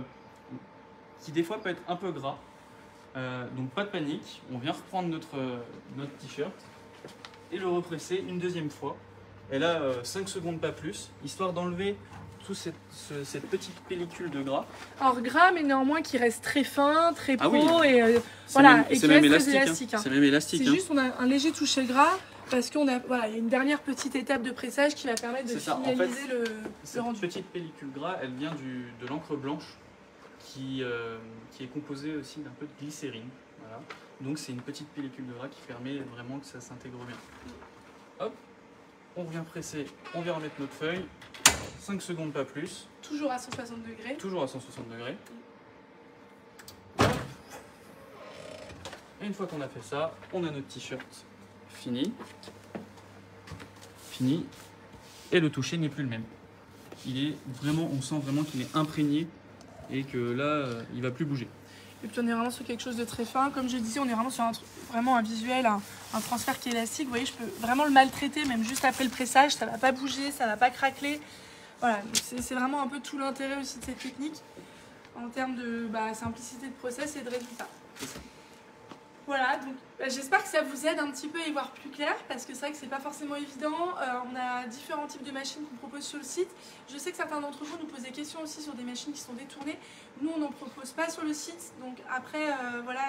qui des fois peut être un peu gras. Donc pas de panique, on vient reprendre notre t-shirt et le represser une deuxième fois. Et là, 5 secondes pas plus, histoire d'enlever toute cette petite pellicule de gras. Alors gras, mais néanmoins qui reste très fin, très Ah pro oui. et C'est voilà, même, et c'est qui même reste élastique. très élastique. Hein. C'est même élastique. C'est hein. juste on a un léger toucher gras parce qu'on a il y a une dernière petite étape de pressage qui va permettre de C'est ça. En finaliser fait, le Cette rendu. petite pellicule gras, elle vient de l'encre blanche qui est composée aussi d'un peu de glycérine. Voilà. Donc c'est une petite pellicule de gras qui permet vraiment que ça s'intègre bien. Hop, on vient presser, on vient remettre notre feuille, 5 secondes pas plus, Toujours à 160 degrés. toujours à 160 degrés. Et une fois qu'on a fait ça, on a notre t-shirt fini. Et le toucher n'est plus le même. Il est vraiment, on sent vraiment qu'il est imprégné et que là, il va plus bouger. Et puis on est vraiment sur quelque chose de très fin. Comme je disais, on est vraiment sur vraiment un visuel, un transfert qui est élastique. Vous voyez, je peux vraiment le maltraiter, même juste après le pressage. Ça ne va pas bouger, ça ne va pas craqueler. Voilà, c'est vraiment un peu tout l'intérêt aussi de cette technique en termes de simplicité de process et de résultat. Voilà, donc j'espère que ça vous aide un petit peu à y voir plus clair, parce que c'est vrai que c'est pas forcément évident. On a différents types de machines qu'on propose sur le site. Je sais que certains d'entre vous nous posent des questions aussi sur des machines qui sont détournées. Nous, on n'en propose pas sur le site, donc après, voilà,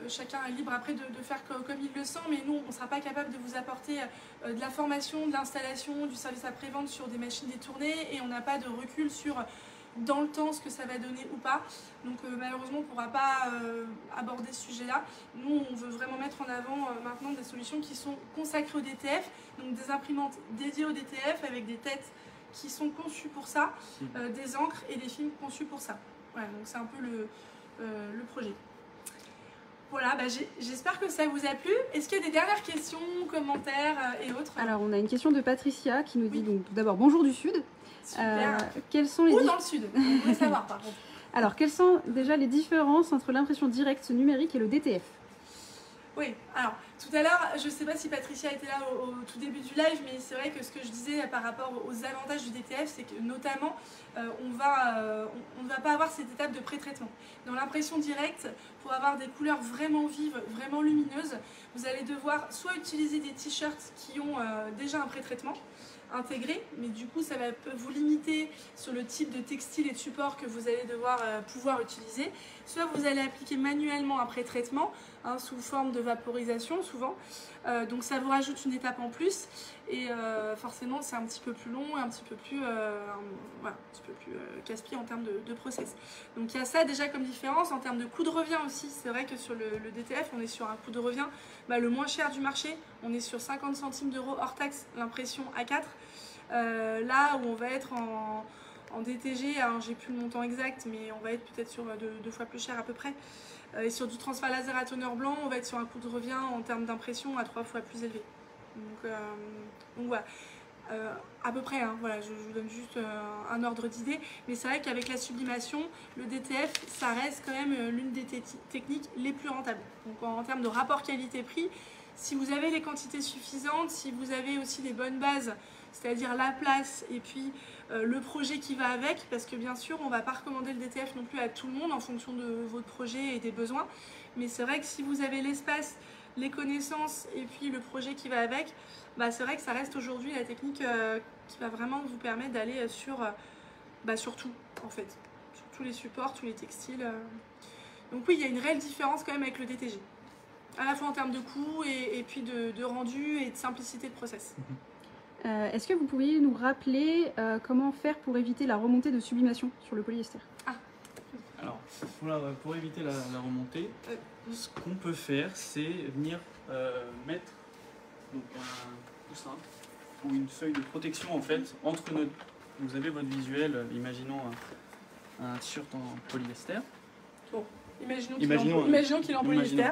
chacun est libre après de faire comme il le sent, mais nous, on ne sera pas capable de vous apporter de la formation, de l'installation, du service après-vente sur des machines détournées, et on n'a pas de recul sur dans le temps ce que ça va donner ou pas. Donc malheureusement on ne pourra pas aborder ce sujet-là. Nous on veut vraiment mettre en avant maintenant des solutions qui sont consacrées au DTF, donc des imprimantes dédiées au DTF avec des têtes qui sont conçues pour ça, des encres et des films conçus pour ça. Voilà, donc c'est un peu le projet. Voilà, j'espère que ça vous a plu. Est-ce qu'il y a des dernières questions, commentaires et autres? Alors, on a une question de Patricia qui nous dit donc tout d'abord bonjour du Sud. Super. Quels sont les Ou dans le Sud, on voulait savoir par contre. Alors, quelles sont déjà les différences entre l'impression directe numérique et le DTF? Oui, alors tout à l'heure, je ne sais pas si Patricia était là au tout début du live, mais c'est vrai que ce que je disais par rapport aux avantages du DTF, c'est que notamment, on ne va pas avoir cette étape de pré-traitement. Dans l'impression directe, pour avoir des couleurs vraiment vives, vraiment lumineuses, vous allez devoir soit utiliser des t-shirts qui ont déjà un pré-traitement intégré, mais du coup ça va vous limiter sur le type de textile et de support que vous allez devoir pouvoir utiliser, soit vous allez appliquer manuellement un pré-traitement sous forme de vaporisation souvent, donc ça vous rajoute une étape en plus et forcément c'est un petit peu plus long et un petit peu plus, casse-pied en termes de process. Donc il y a ça déjà comme différence. En termes de coût de revient aussi, c'est vrai que sur le DTF on est sur un coût de revient le moins cher du marché, on est sur 50 centimes d'euros hors taxe l'impression A4, là où on va être en DTG, alors j'ai plus le montant exact mais on va être peut-être sur deux fois plus cher à peu près. Et sur du transfert laser à teneur blanc, on va être sur un coût de revient en termes d'impression à 3 fois plus élevé. Donc voilà, à peu près, hein, voilà, je vous donne juste un ordre d'idée. Mais c'est vrai qu'avec la sublimation, le DTF, ça reste quand même l'une des techniques les plus rentables. Donc en termes de rapport qualité-prix, si vous avez les quantités suffisantes, si vous avez aussi les bonnes bases, c'est-à-dire la place et puis le projet qui va avec, parce que bien sûr on ne va pas recommander le DTF non plus à tout le monde en fonction de votre projet et des besoins, mais c'est vrai que si vous avez l'espace, les connaissances et puis le projet qui va avec, c'est vrai que ça reste aujourd'hui la technique qui va vraiment vous permettre d'aller sur tout en fait, sur tous les supports, tous les textiles. Donc oui, il y a une réelle différence quand même avec le DTG, à la fois en termes de coût et puis de rendu et de simplicité de process. Est-ce que vous pourriez nous rappeler comment faire pour éviter la remontée de sublimation sur le polyester? Alors, pour éviter la remontée, ce qu'on peut faire, c'est venir mettre donc, un coussin ou une feuille de protection en fait entre notre. Vous avez votre visuel, imaginons un t-shirt en polyester. Bon, imaginons qu'il est en polyester.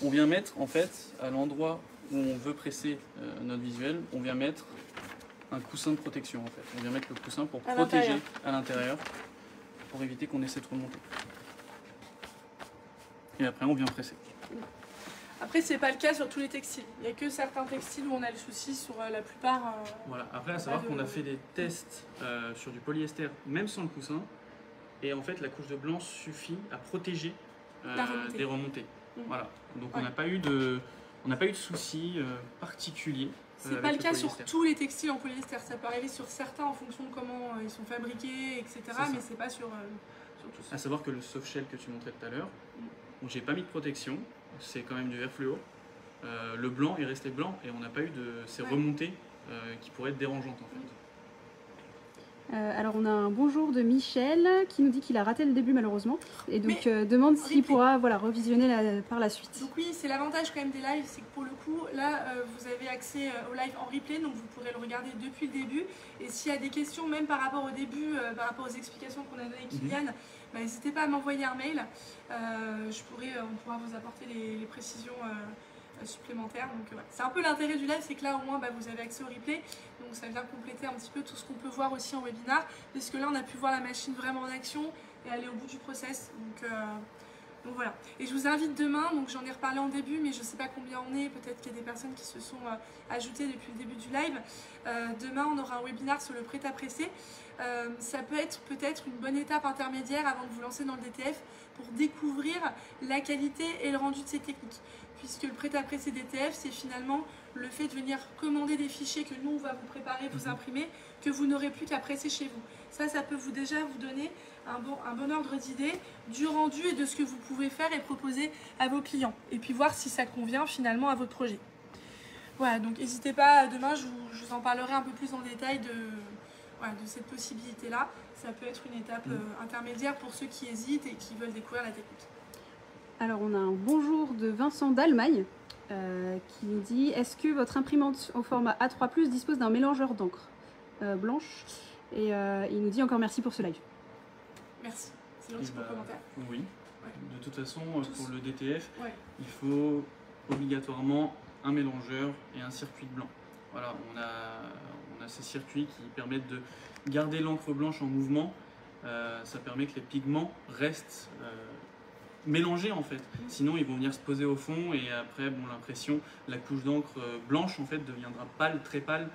On vient mettre en fait à l'endroit où on veut presser notre visuel, on vient mettre un coussin de protection en fait. On vient mettre le coussin pour protéger à l'intérieur, pour éviter qu'on ait cette remontée. Et après on vient presser. Après c'est pas le cas sur tous les textiles. Il n'y a que certains textiles où on a le souci, sur la plupart. Voilà. Après à savoir qu'on a fait des tests sur du polyester, même sans le coussin, et en fait la couche de blanc suffit à protéger des remontées. Voilà. Donc on n'a pas eu de soucis particuliers. C'est pas le cas sur tous les textiles en polyester. Ça peut arriver sur certains en fonction de comment ils sont fabriqués, etc. Mais c'est pas sur tous. À savoir que le soft shell que tu montrais tout à l'heure, où j'ai pas mis de protection, c'est quand même du vert fluo. Le blanc est resté blanc et on n'a pas eu de ces remontées qui pourraient être dérangeantes en fait. Alors on a un bonjour de Michel qui nous dit qu'il a raté le début malheureusement et donc demande s'il pourra revisionner par la suite. Donc oui, c'est l'avantage quand même des lives, c'est que pour le coup là vous avez accès au live en replay, donc vous pourrez le regarder depuis le début, et s'il y a des questions même par rapport au début, par rapport aux explications qu'on a données avec Kylian, n'hésitez pas à m'envoyer un mail, on pourra vous apporter les précisions supplémentaires. Donc voilà. C'est un peu l'intérêt du live, c'est que là au moins vous avez accès au replay, donc ça vient compléter un petit peu tout ce qu'on peut voir aussi en webinar, puisque là on a pu voir la machine vraiment en action et aller au bout du process. Donc voilà. Et je vous invite demain, donc j'en ai reparlé en début, mais je ne sais pas combien on est, peut-être qu'il y a des personnes qui se sont ajoutées depuis le début du live. Demain on aura un webinar sur le prêt-à-presser. Ça peut être peut-être une bonne étape intermédiaire avant de vous lancer dans le DTF pour découvrir la qualité et le rendu de ces techniques. Puisque le prêt-à-presser DTF, c'est finalement le fait de venir commander des fichiers que nous on va vous préparer, vous imprimer, que vous n'aurez plus qu'à presser chez vous. Ça peut déjà vous donner un bon ordre d'idée du rendu et de ce que vous pouvez faire et proposer à vos clients. Et puis voir si ça convient finalement à votre projet. Voilà, donc n'hésitez pas, demain je vous en parlerai un peu plus en détail de cette possibilité-là. Ça peut être une étape intermédiaire pour ceux qui hésitent et qui veulent découvrir la technique. Alors on a un bonjour de Vincent d'Allemagne qui nous dit: est-ce que votre imprimante au format A3+ dispose d'un mélangeur d'encre blanche? Et il nous dit encore merci pour ce live. Merci, c'est gentil pour le commentaire. Oui, de toute façon pour le DTF, il faut obligatoirement un mélangeur et un circuit blanc. Voilà, on a ces circuits qui permettent de garder l'encre blanche en mouvement. Ça permet que les pigments restent mélanger en fait. Sinon ils vont venir se poser au fond et après bon, l'impression, la couche d'encre blanche en fait deviendra pâle, très pâle.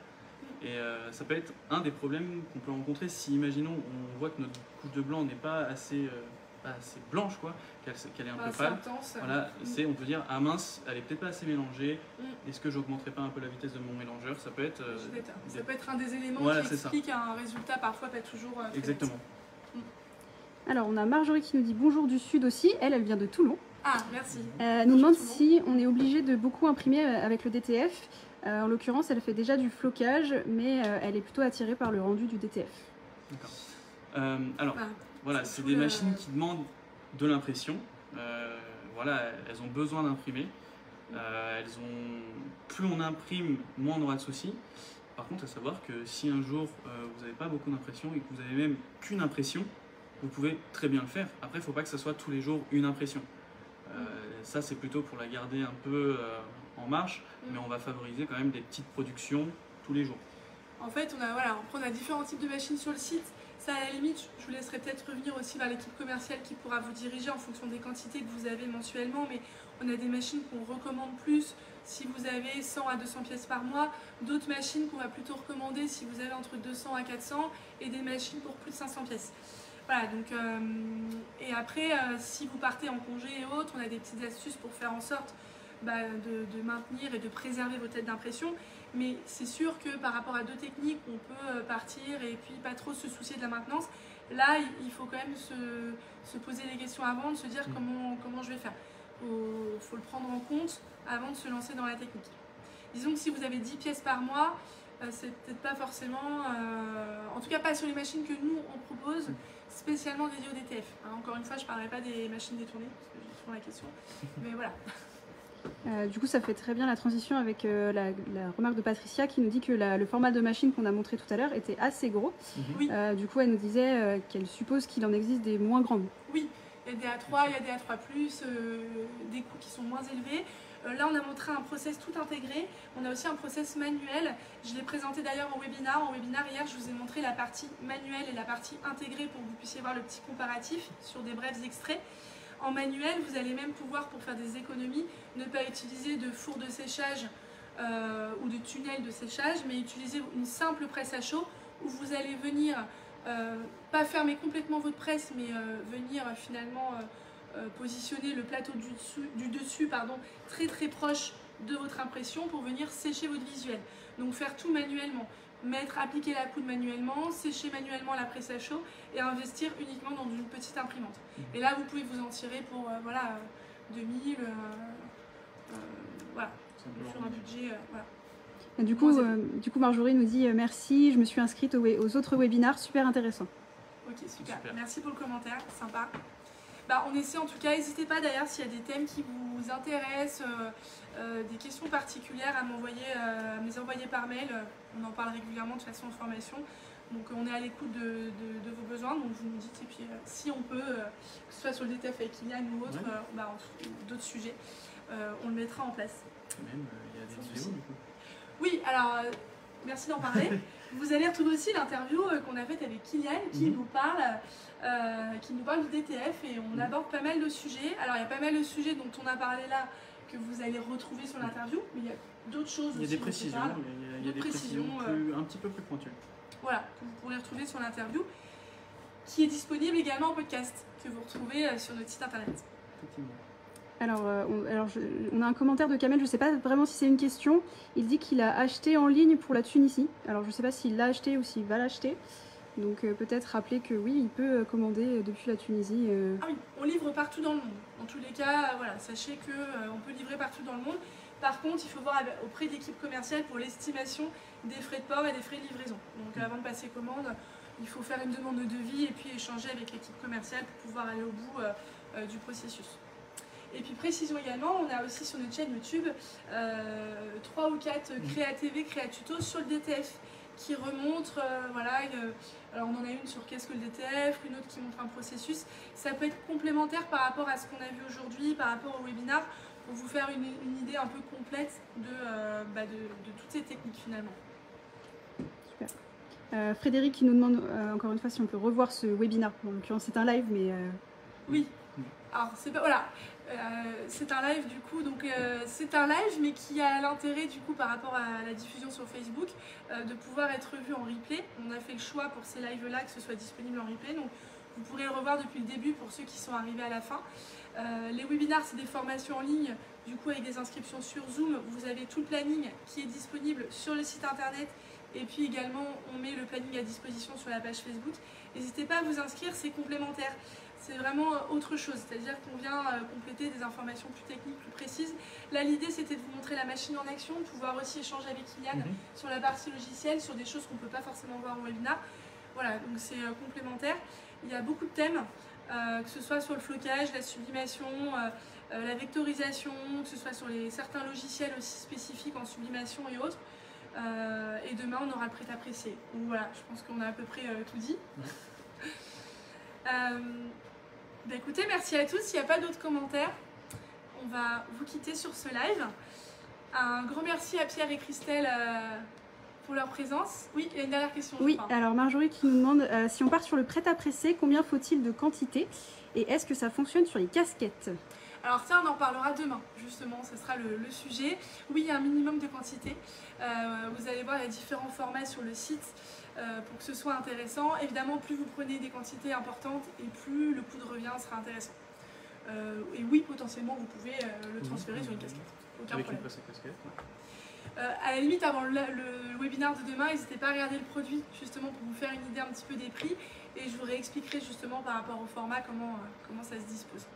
Et ça peut être un des problèmes qu'on peut rencontrer si, imaginons, on voit que notre couche de blanc n'est pas assez blanche, quoi, qu'elle est un peu pâle. Intense. Voilà, on peut dire, ah mince, elle est peut-être pas assez mélangée. Est-ce que j'augmenterai pas un peu la vitesse de mon mélangeur? Ça peut être un des éléments qui explique un résultat parfois pas toujours. Exactement. Alors, on a Marjorie qui nous dit bonjour du Sud aussi. Elle vient de Toulon. Ah, merci. Elle nous demande si on est obligé de beaucoup imprimer avec le DTF. En l'occurrence, elle fait déjà du flocage, mais elle est plutôt attirée par le rendu du DTF. D'accord. Alors, voilà, c'est des machines qui demandent de l'impression. Voilà, elles ont besoin d'imprimer. Plus on imprime, moins on aura de soucis. Par contre, à savoir que si un jour vous n'avez pas beaucoup d'impression et que vous avez même qu'une impression, vous pouvez très bien le faire. Après, il ne faut pas que ça soit tous les jours une impression. Ça, c'est plutôt pour la garder un peu en marche, mais on va favoriser quand même des petites productions tous les jours. En fait, on a différents types de machines sur le site. Ça, à la limite, je vous laisserai peut-être revenir aussi vers l'équipe commerciale qui pourra vous diriger en fonction des quantités que vous avez mensuellement. Mais on a des machines qu'on recommande plus si vous avez 100 à 200 pièces par mois. D'autres machines qu'on va plutôt recommander si vous avez entre 200 à 400 et des machines pour plus de 500 pièces. Voilà, donc, et après, si vous partez en congé et autres, on a des petites astuces pour faire en sorte de maintenir et de préserver vos têtes d'impression. Mais c'est sûr que par rapport à deux techniques, on peut partir et puis pas trop se soucier de la maintenance. Là, il faut quand même se poser des questions avant, de se dire comment je vais faire. Il faut le prendre en compte avant de se lancer dans la technique. Disons que si vous avez 10 pièces par mois, c'est peut-être pas forcément, en tout cas pas sur les machines que nous on propose, spécialement dédiées au DTF. Encore une fois, je ne parlerai pas des machines détournées, parce que j'ai souvent la question, mais voilà. Du coup, ça fait très bien la transition avec la remarque de Patricia qui nous dit que le format de machine qu'on a montré tout à l'heure était assez gros. Oui. Du coup, elle nous disait qu'elle suppose qu'il en existe des moins grandes. Oui, il y a des A3, il y a des A3+, des coûts qui sont moins élevés. Là, on a montré un process tout intégré. On a aussi un process manuel. Je l'ai présenté d'ailleurs en webinaire. En webinaire, hier, je vous ai montré la partie manuelle et la partie intégrée pour que vous puissiez voir le petit comparatif sur des brefs extraits. En manuel, vous allez même pouvoir, pour faire des économies, ne pas utiliser de four de séchage ou de tunnel de séchage, mais utiliser une simple presse à chaud où vous allez venir, pas fermer complètement votre presse, mais venir finalement positionner le plateau du dessus très très proche de votre impression pour venir sécher votre visuel. Donc faire tout manuellement. Appliquer la poudre manuellement, sécher manuellement la presse à chaud et investir uniquement dans une petite imprimante. Et là, vous pouvez vous en tirer pour 2000, voilà, sur un budget. Voilà. Et du coup, Marjorie nous dit merci, je me suis inscrite aux autres webinaires, super intéressant. Ok, super. Merci pour le commentaire, sympa. On essaie en tout cas, n'hésitez pas d'ailleurs s'il y a des thèmes qui vous intéressent, des questions particulières à me les envoyer par mail. On en parle régulièrement de façon en formation. Donc on est à l'écoute de vos besoins, donc vous nous dites, et puis si on peut, que ce soit sur le DTF avec Kylian ou autre, d'autres sujets, on le mettra en place. Même, il y a des vidéos du coup. Oui, alors merci d'en parler. Vous allez retrouver aussi l'interview qu'on a faite avec Kylian qui nous parle du DTF et on aborde pas mal de sujets. Alors il y a pas mal de sujets dont on a parlé là que vous allez retrouver sur l'interview, mais il y a d'autres choses aussi. Il y a des précisions, il y a des précisions un petit peu plus pointues. Voilà, que vous pourrez retrouver sur l'interview, qui est disponible également en podcast, que vous retrouvez sur notre site internet. Effectivement. Alors, on a un commentaire de Kamel, je ne sais pas vraiment si c'est une question. Il dit qu'il a acheté en ligne pour la Tunisie. Alors, je ne sais pas s'il l'a acheté ou s'il va l'acheter. Donc, peut-être rappeler que oui, il peut commander depuis la Tunisie. Ah oui, on livre partout dans le monde. En tous les cas, voilà, sachez qu'on peut livrer partout dans le monde. Par contre, il faut voir auprès de l'équipe commerciale pour l'estimation des frais de port et des frais de livraison. Donc, avant de passer commande, il faut faire une demande de devis et puis échanger avec l'équipe commerciale pour pouvoir aller au bout du processus. Et puis précision également, on a aussi sur notre chaîne YouTube 3 ou 4 Créa TV, Créa Tuto sur le DTF qui remontrent, alors on en a une sur qu'est-ce que le DTF, une autre qui montre un processus. Ça peut être complémentaire par rapport à ce qu'on a vu aujourd'hui, par rapport au webinaire, pour vous faire une idée un peu complète de toutes ces techniques finalement. Super. Frédéric qui nous demande encore une fois si on peut revoir ce webinaire. En l'occurrence c'est un live mais... Oui. Alors, c'est pas, voilà, c'est un live du coup, donc c'est un live mais qui a l'intérêt du coup par rapport à la diffusion sur Facebook de pouvoir être vu en replay. On a fait le choix pour ces lives-là que ce soit disponible en replay, donc vous pourrez le revoir depuis le début pour ceux qui sont arrivés à la fin. Les webinars, c'est des formations en ligne, du coup avec des inscriptions sur Zoom. Vous avez tout le planning qui est disponible sur le site internet et puis également on met le planning à disposition sur la page Facebook. N'hésitez pas à vous inscrire, c'est complémentaire. C'est vraiment autre chose, c'est-à-dire qu'on vient compléter des informations plus techniques, plus précises. Là, l'idée, c'était de vous montrer la machine en action, de pouvoir aussi échanger avec Kylian sur la partie logicielle, sur des choses qu'on ne peut pas forcément voir en webinar. Voilà, donc c'est complémentaire. Il y a beaucoup de thèmes, que ce soit sur le flocage, la sublimation, la vectorisation, que ce soit sur certains logiciels aussi spécifiques en sublimation et autres. Et demain, on aura le prêt-à-presser. Donc voilà, je pense qu'on a à peu près tout dit. Bah écoutez, merci à tous. S'il n'y a pas d'autres commentaires, on va vous quitter sur ce live. Un grand merci à Pierre et Christelle pour leur présence. Oui, il y a une dernière question. Oui, alors Marjorie qui nous demande si on part sur le prêt-à-presser, combien faut-il de quantité et est-ce que ça fonctionne sur les casquettes? Alors ça, on en parlera demain, justement, ce sera le sujet. Oui, il y a un minimum de quantité. Vous allez voir, il y a différents formats sur le site pour que ce soit intéressant. Évidemment, plus vous prenez des quantités importantes et plus le coût de revient sera intéressant. Et oui, potentiellement, vous pouvez le transférer sur une casquette. Aucun avec problème. une casquette. À la limite, avant le webinaire de demain, n'hésitez pas à regarder le produit, justement, pour vous faire une idée un petit peu des prix. Et je vous réexpliquerai justement par rapport au format comment ça se dispose.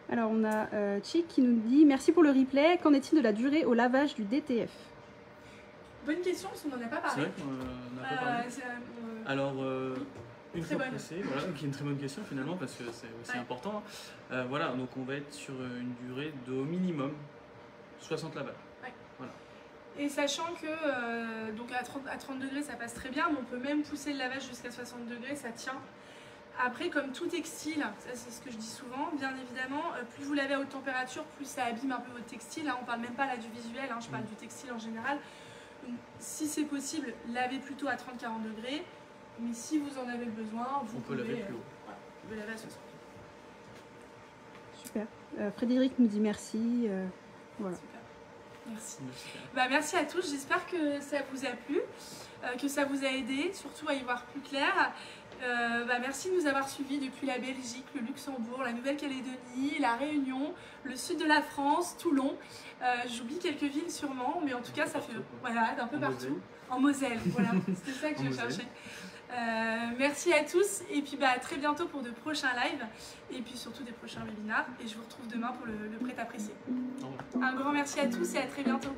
Alors on a Chick qui nous dit merci pour le replay, qu'en est-il de la durée au lavage du DTF? Bonne question, parce qu'on n'en a pas parlé. C'est vrai qu'on n'a pas parlé. Alors, une fois pressé, voilà, qui est une très bonne question finalement, parce que c'est aussi important. Voilà, donc on va être sur une durée d'au minimum 60 lavages. Ouais. Voilà. Et sachant que donc à 30 degrés ça passe très bien, mais on peut même pousser le lavage jusqu'à 60 degrés, ça tient. Après, comme tout textile, ça c'est ce que je dis souvent, bien évidemment, plus vous lavez à haute température, plus ça abîme un peu votre textile. Hein, on parle même pas là du visuel, hein, je parle du textile en général. Donc, si c'est possible, lavez plutôt à 30-40 degrés. Mais si vous en avez besoin, vous pouvez laver plus haut. Voilà, vous pouvez laver à 60. Super. Frédéric nous dit merci. Voilà. Super. Merci. Bah, merci à tous, j'espère que ça vous a plu, que ça vous a aidé, surtout à y voir plus clair. Merci de nous avoir suivis depuis la Belgique, le Luxembourg, la Nouvelle-Calédonie, la Réunion, le sud de la France, Toulon. J'oublie quelques villes sûrement, mais en tout cas ça fait voilà, d'un peu partout. En Moselle, voilà, c'était ça que je cherchais. Merci à tous et puis à très bientôt pour de prochains lives et puis surtout des prochains webinars et je vous retrouve demain pour le prêt-à-presser. Un grand merci à tous et à très bientôt.